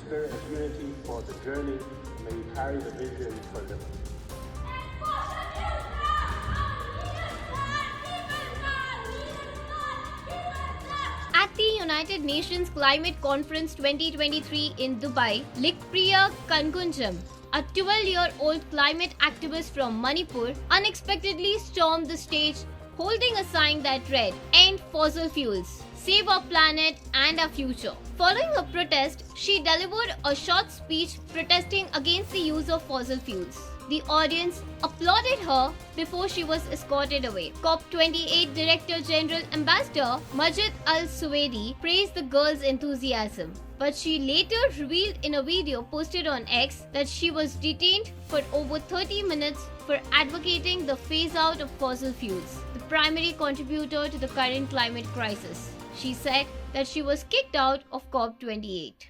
spirit of unity for the journey. May we carry the vision for liberty. At the United Nations Climate Conference 2023 in Dubai, LicypriyaKangujam, a 12-year-old climate activist from Manipur, unexpectedly stormed the stage holding a sign that read, "End fossil fuels, save our planet and our future." Following a protest, she delivered a short speech protesting against the use of fossil fuels. The audience applauded her before she was escorted away. COP28 Director General Ambassador Majid Al-Suwaidi praised the girl's enthusiasm, but she later revealed in a video posted on X that she was detained for over 30 minutes for advocating the phase-out of fossil fuels, the primary contributor to the current climate crisis. She said that she was kicked out of COP28.